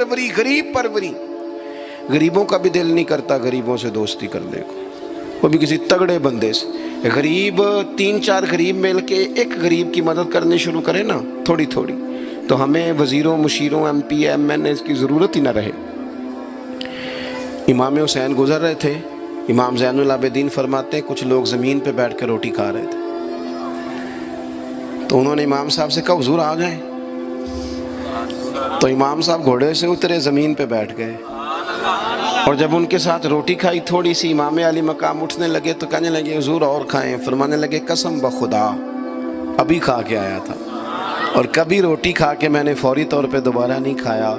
پروری، غریب پروری. غریبوں کا بھی دل نہیں کرتا غریبوں سے دوستی کرنے کو، وہ بھی کسی تگڑے بندے سے. غریب 3-4 غریب مل کے ایک غریب کی مدد کرنے شروع کرے نا تھوڑی تھوڑی، تو ہمیں وزیروں، مشیروں، ایم پی، ایم این اے کی ضرورت ہی نہ رہے. امام حسین گزر رہے تھے. امام زین العابدین فرماتے ہیں کچھ لوگ زمین پہ بیٹھ کے روٹی کھا رہے تھے، تو انہوں نے امام صاحب سے کہا حضور آ جائیں. تو امام صاحب گھوڑے سے اترے، زمین پہ بیٹھ گئے، اور جب ان کے ساتھ روٹی کھائی تھوڑی سی، امام علی مقام اٹھنے لگے تو کہنے لگے حضور اور کھائیں. فرمانے لگے قسم بخدا ابھی کھا کے آیا تھا، اور کبھی روٹی کھا کے میں نے فوری طور پہ دوبارہ نہیں کھایا.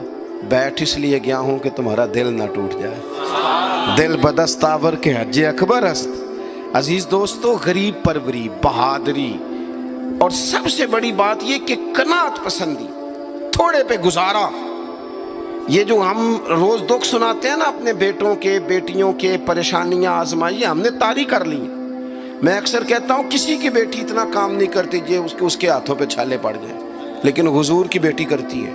بیٹھ اس لیے گیا ہوں کہ تمہارا دل نہ ٹوٹ جائے. دل بدستاور کے حج اکبر است. عزیز دوستو، غریب پروری، بہادری، اور سب سے بڑی بات یہ کہ قناعت پسندی، تھوڑے پہ گزارا. یہ جو ہم روز دکھ سناتے ہیں نا اپنے بیٹوں کے، بیٹیوں کے، پریشانیاں، آزمائیاں ہم نے طاری کر لی ہیں. میں اکثر کہتا ہوں کسی کی بیٹی اتنا کام نہیں کرتی اس کے ہاتھوں پہ چھالے پڑ جائیں، لیکن حضور کی بیٹی کرتی ہے.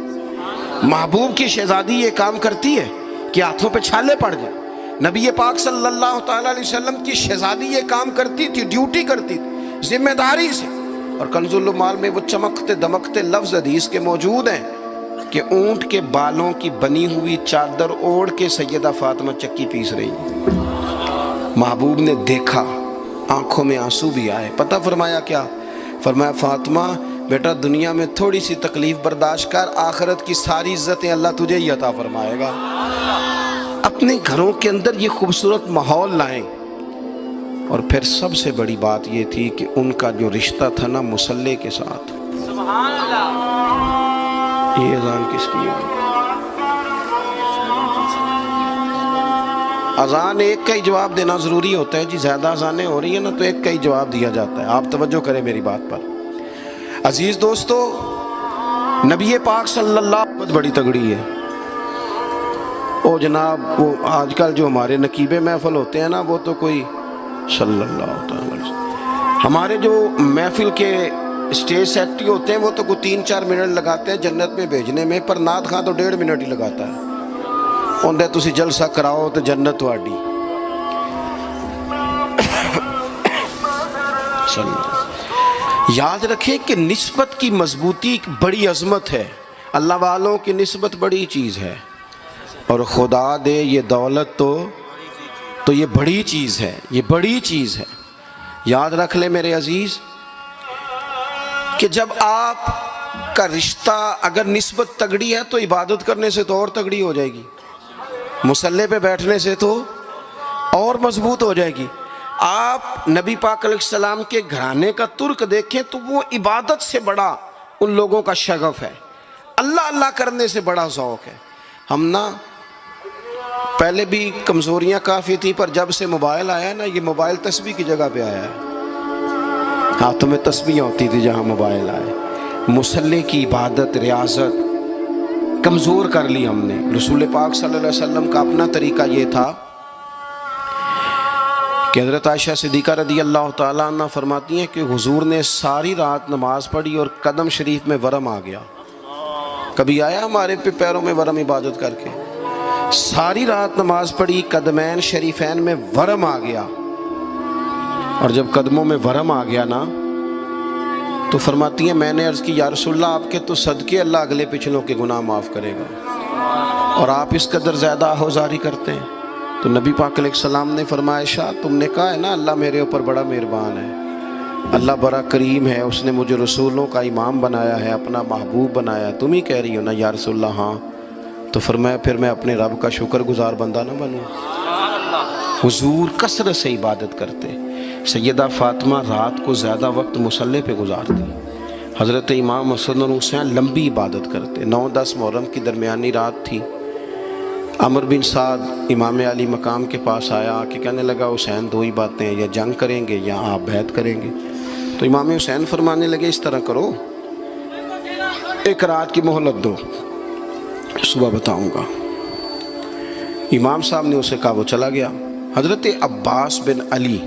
محبوب کی شہزادی یہ کام کرتی ہے کہ ہاتھوں پہ چھالے پڑ جائیں. نبی پاک صلی اللہ تعالیٰ علیہ وسلم کی شہزادی یہ کام کرتی تھی، ڈیوٹی کرتی تھی ذمہ داری سے. اور کنز المال میں وہ چمکتے دمکتے لفظ حدیث کے موجود ہیں کہ اونٹ کے بالوں کی بنی ہوئی چادر اوڑھ کے سیدہ فاطمہ چکی پیس رہی. محبوب نے دیکھا، آنکھوں میں آنسو بھی آئے. پتہ فرمایا کیا؟ فرمایا فاطمہ بیٹا دنیا میں تھوڑی سی تکلیف برداشت کر، آخرت کی ساری عزتیں اللہ تجھے ہی عطا فرمائے گا. اپنے گھروں کے اندر یہ خوبصورت ماحول لائیں. اور پھر سب سے بڑی بات یہ تھی کہ ان کا جو رشتہ تھا نا مصلی کے ساتھ. سبحان اللہ. یہ اذان کس کی ہے؟ اذان ایک کا ہی جواب دینا ضروری ہوتا ہے جی. زیادہ اذانیں ہو رہی ہیں نا تو ایک کا ہی جواب دیا جاتا ہے. آپ توجہ کریں میری بات پر. عزیز دوستو، نبی پاک صلی اللہ علیہ وسلم بڑی تگڑی ہے. او جناب وہ آج کل جو ہمارے نقیبے محفل ہوتے ہیں نا وہ تو کوئی صلی اللہ تعالی علیہ وسلم. ہمارے جو محفل کے اسٹیج سیکٹری ہوتے ہیں وہ تو کوئی 3-4 منٹ لگاتے ہیں جنت میں بھیجنے میں، پر نعت خواں تو 1.5 منٹ ہی لگاتا ہے. اندر تسی جلسہ کراؤ تو جنت تہاڈی. یاد رکھیں کہ نسبت کی مضبوطی ایک بڑی عظمت ہے. اللہ والوں کی نسبت بڑی چیز ہے، اور خدا دے یہ دولت تو یہ بڑی چیز ہے، یہ بڑی چیز ہے. یاد رکھ لے میرے عزیز کہ جب آپ کا رشتہ اگر نسبت تگڑی ہے تو عبادت کرنے سے تو اور تگڑی ہو جائے گی، مصلی پہ بیٹھنے سے تو اور مضبوط ہو جائے گی. آپ نبی پاک علیہ السلام کے گھرانے کا ترک دیکھیں تو وہ عبادت سے بڑا ان لوگوں کا شغف ہے، اللہ اللہ کرنے سے بڑا ذوق ہے. ہم نا پہلے بھی کمزوریاں کافی تھی، پر جب سے موبائل آیا نا یہ موبائل تسبیح کی جگہ پہ آیا ہے. ہاتھوں میں تسبیح ہوتی تھی جہاں موبائل آئے. مصلی کی عبادت، ریاضت کمزور کر لی ہم نے. رسول پاک صلی اللہ علیہ وسلم کا اپنا طریقہ یہ تھا کہ حضرت عائشہ صدیقہ رضی اللہ تعالیٰ عنہ فرماتی ہیں کہ حضور نے ساری رات نماز پڑھی اور قدم شریف میں ورم آ گیا. کبھی آیا ہمارے پہ پیروں میں ورم عبادت کر کے؟ ساری رات نماز پڑھی، قدمین شریفین میں ورم آ گیا. اور جب قدموں میں ورم آ گیا نا تو فرماتی ہیں میں نے عرض کی یا رسول اللہ آپ کے تو صدقے اللہ اگلے پچھلوں کے گناہ معاف کرے گا، اور آپ اس قدر زیادہ آہوزاری کرتے ہیں. تو نبی پاک علیہ السلام نے فرمایا عائشہ تم نے کہا ہے نا اللہ میرے اوپر بڑا مہربان ہے، اللہ بڑا کریم ہے، اس نے مجھے رسولوں کا امام بنایا ہے، اپنا محبوب بنایا. تم ہی کہہ رہی ہو نا یا رسول اللہ؟ ہاں. تو فرمایا پھر میں اپنے رب کا شکر گزار بندہ نہ بنوں. حضور کثرت سے عبادت کرتے. سیدہ فاطمہ رات کو زیادہ وقت مصلی پہ گزارتی. حضرت امام حسن اور حسین لمبی عبادت کرتے. 9-10 محرم کی درمیانی رات تھی. عمر بن سعد امام علی مقام کے پاس آیا کہ کہنے لگا حسین 2 ہی باتیں ہیں، یا جنگ کریں گے یا آپ بیعت کریں گے. تو امام حسین فرمانے لگے اس طرح کرو، ایک رات کی مہلت دو، صبح بتاؤں گا. امام صاحب نے اسے کہا، وہ چلا گیا. حضرت عباس بن علی،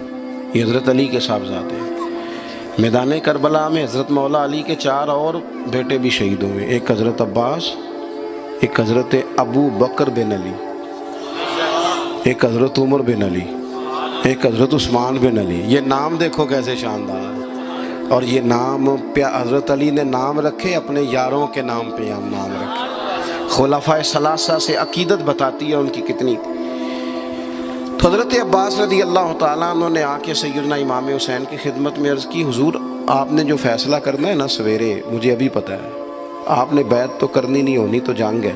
یہ حضرت علی کے صاحبزادے ہیں، میدان کربلا میں حضرت مولا علی کے 4 اور بیٹے بھی شہید ہوئے. ایک حضرت عباس، ایک حضرت ابو بکر بن علی، ایک حضرت عمر بن علی، ایک حضرت عثمان بن علی. یہ نام دیکھو کیسے شاندار. اور یہ نام حضرت علی نے نام رکھے اپنے یاروں کے نام پہ ہم نام رکھے. خلفائے ثلاثہ سے عقیدت بتاتی ہے ان کی کتنی. تو حضرت عباس رضی اللہ تعالیٰ عنہ نے آ کے سیدنا امام حسین کی خدمت میں عرض کی، حضور آپ نے جو فیصلہ کرنا ہے نا سویرے، مجھے ابھی پتہ ہے، آپ نے بیعت تو کرنی نہیں، ہونی تو جنگ ہے.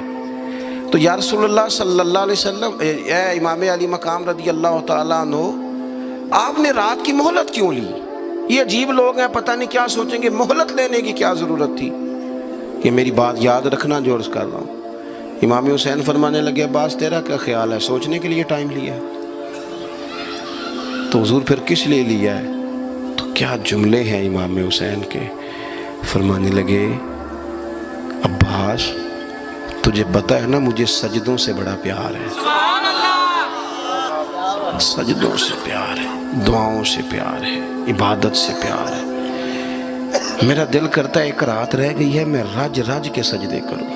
تو یا رسول اللہ صلی اللہ علیہ وسلم، اے امام علی مقام رضی اللہ تعالیٰ عنہ، آپ نے رات کی مہلت کیوں لی؟ یہ عجیب لوگ ہیں، پتہ نہیں کیا سوچیں گے، مہلت لینے کی کیا ضرورت تھی؟ کہ میری بات یاد رکھنا جو عرض کر رہا ہوں. امام حسین فرمانے لگے، عباس تیرا کیا خیال ہے، سوچنے کے لیے ٹائم لیا ہے تو حضور پھر کس لیے لیا ہے؟ تو کیا جملے ہیں امام حسین کے. فرمانے لگے، عباس تجھے پتہ ہے نا مجھے سجدوں سے بڑا پیار ہے، سجدوں سے پیار ہے، دعاؤں سے پیار ہے، عبادت سے پیار ہے. میرا دل کرتا ہے ایک رات رہ گئی ہے میں رج رج کے سجدے کروں،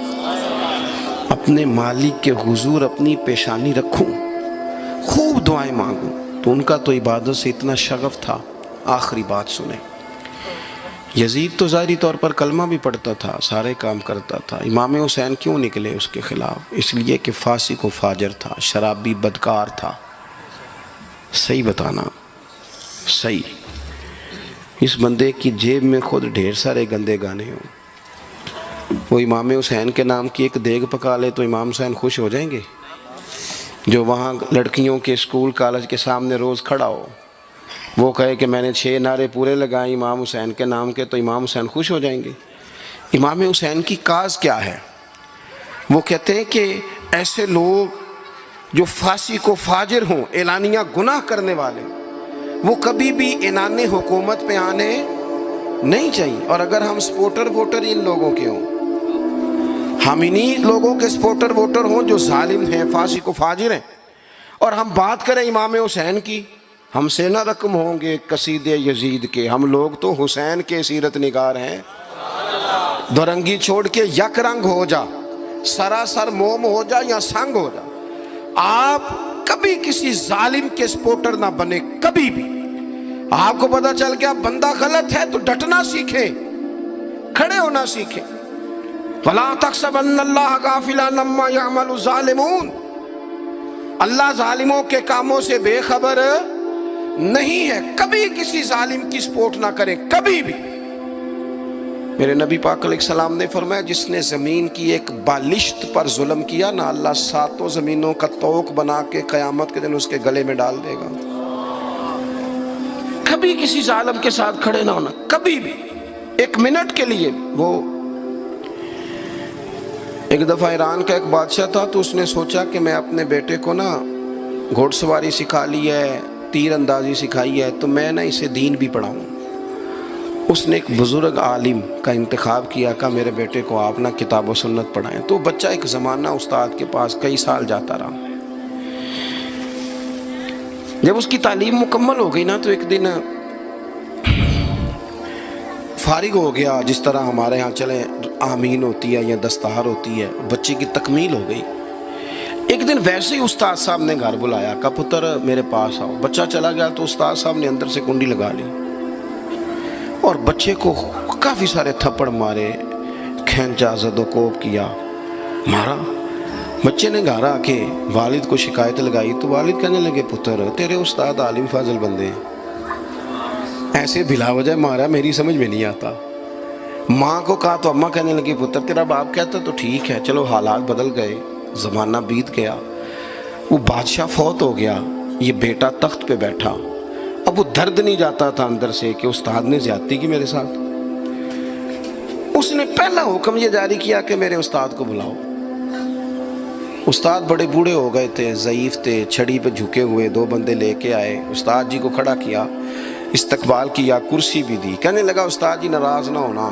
اپنے مالک کے حضور اپنی پیشانی رکھوں، خوب دعائیں مانگوں. تو ان کا تو عبادت سے اتنا شغف تھا. آخری بات سنیں، یزید تو ظاہری طور پر کلمہ بھی پڑھتا تھا، سارے کام کرتا تھا. امام حسین کیوں نکلے اس کے خلاف؟ اس لیے کہ فاسق و فاجر تھا، شرابی بدکار تھا. صحیح بتانا، صحیح. اس بندے کی جیب میں خود ڈھیر سارے گندے گانے ہوں، وہ امام حسین کے نام کی ایک دیگ پکا لے تو امام حسین خوش ہو جائیں گے؟ جو وہاں لڑکیوں کے اسکول کالج کے سامنے روز کھڑا ہو، وہ کہے کہ میں نے 6 نعرے پورے لگائے امام حسین کے نام کے، تو امام حسین خوش ہو جائیں گے؟ امام حسین کی کاز کیا ہے؟ وہ کہتے ہیں کہ ایسے لوگ جو فاسق و فاجر ہوں، اعلانیہ گناہ کرنے والے، وہ کبھی بھی عنان حکومت پہ آنے نہیں چاہیے. اور اگر ہم سپورٹر ووٹر ان لوگوں کے ہوں، ہم انہی لوگوں کے سپورٹر ووٹر ہوں جو ظالم ہیں، فاسق و فاجر ہیں، اور ہم بات کریں امام حسین کی، ہم سے نہ رقم ہوں گے قصید یزید کے. ہم لوگ تو حسین کے سیرت نگار ہیں. دورنگی چھوڑ کے یک رنگ ہو جا، سراسر موم ہو جا یا سنگ ہو جا، آپ کبھی کسی ظالم کے سپورٹر نہ بنے، کبھی بھی. آپ کو پتہ چل گیا بندہ غلط ہے تو ڈٹنا سیکھیں، کھڑے ہونا سیکھیں. وَلَا تَحْسَبَنَّ اللَّهَ غَافِلًا عَمَّا يَعْمَلُ الظَّالِمُونَ، اللہ ظالموں کے کاموں سے بے خبر نہیں ہے. کبھی کسی ظالم کی سپورٹ نہ کریں، کبھی بھی. میرے نبی پاک علیہ السلام نے فرمایا، جس نے زمین کی ایک بالشت پر ظلم کیا نا، اللہ 7 زمینوں کا طوق بنا کے قیامت کے دن اس کے گلے میں ڈال دے گا. کبھی کسی ظالم کے ساتھ کھڑے نہ ہونا، کبھی بھی، ایک منٹ کے لیے. وہ ایک دفعہ ایران کا ایک بادشاہ تھا، تو اس نے سوچا کہ میں اپنے بیٹے کو نا گھوڑ سواری سکھا لی ہے، تیر اندازی سکھائی ہے، تو میں نا اسے دین بھی پڑھاؤں. اس نے ایک بزرگ عالم کا انتخاب کیا کہ میرے بیٹے کو آپ نا کتاب و سنت پڑھائیں. تو بچہ ایک زمانہ استاد کے پاس کئی سال جاتا رہا. جب اس کی تعلیم مکمل ہو گئی نا، تو ایک دن فارغ ہو گیا. جس طرح ہمارے ہاں چلیں آمین ہوتی ہے یا دستار ہوتی ہے، بچے کی تکمیل ہو گئی. ایک دن ویسے ہی استاد صاحب نے گھر بلایا، کہا پتر میرے پاس آؤ. بچہ چلا گیا تو استاد صاحب نے اندر سے کنڈی لگا لی اور بچے کو کافی سارے تھپڑ مارے، کھینچا، زد و کوب کیا، مارا. بچے نے گھر آ کے والد کو شکایت لگائی تو والد کہنے لگے، پتر تیرے استاد عالم فاضل بندے ہیں، ایسے بلا وجہ مارا، میری سمجھ میں نہیں آتا. ماں کو کہا تو اماں کہنے لگی، پتر تیرا باپ کہتا تو ٹھیک ہے، چلو حالات بدل گئے، زمانہ بیت گیا، وہ بادشاہ فوت ہو گیا، یہ بیٹا تخت پہ بیٹھا. اب وہ درد نہیں جاتا تھا اندر سے کہ استاد نے زیادتی کی میرے ساتھ. اس نے پہلا حکم یہ جاری کیا کہ میرے استاد کو بلاؤ. استاد بڑے بوڑھے ہو گئے تھے، ضعیف تھے، چھڑی پہ جھکے ہوئے. 2 بندے لے کے آئے، استاد جی کو کھڑا کیا، استقبال کیا، کرسی بھی دی. کہنے لگا، استاد جی ناراض نہ ہونا،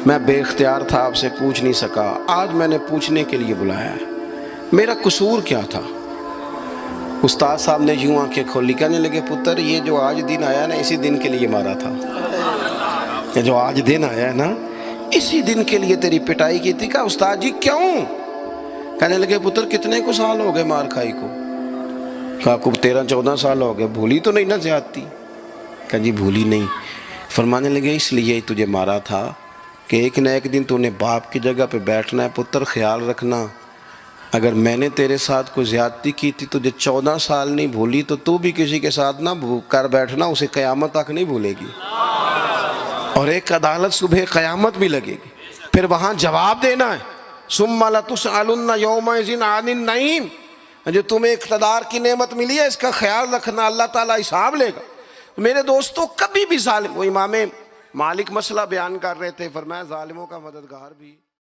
میں بے اختیار تھا، آپ سے پوچھ نہیں سکا، آج میں نے پوچھنے کے لیے بلایا ہے، میرا قصور کیا تھا؟ استاد صاحب نے یوں آنکھیں کھولی، کہنے لگے، پتر یہ جو آج دن آیا نا، اسی دن کے لیے مارا تھا. یہ جو آج دن آیا ہے نا، اسی دن کے لیے تیری پٹائی کی تھی. کہا، استاد جی کیوں؟ کہنے لگے پتر کتنے کو سال ہو گئے مار کھائی کو؟ کہا کو 13-14 سال ہو گئے، بھولی تو نہیں نہ زیادتی؟ کہا جی بھولی نہیں۔ فرمانے لگے اس لیے تجھے مارا تھا کہ ایک نہ ایک دن تو نے باپ کی جگہ پہ بیٹھنا ہے، پتر خیال رکھنا اگر میں نے تیرے ساتھ کوئی زیادتی کی تھی تجھے 14 سال نہیں بھولی تو بھی کسی کے ساتھ نہ کر بیٹھنا، اسے قیامت تک نہیں بھولے گی، اور ایک عدالت صبح قیامت بھی لگے گی، پھر وہاں جواب دینا ہے ثم لتسألن یومئذ عن النعیم۔ جو تمہیں اقتدار کی نعمت ملی ہے اس کا خیال رکھنا، اللہ تعالیٰ حساب لے گا۔ میرے دوستو کبھی بھی ظالم، وہ امام مالک مسئلہ بیان کر رہے تھے، فرمایا ظالموں کا مددگار بھی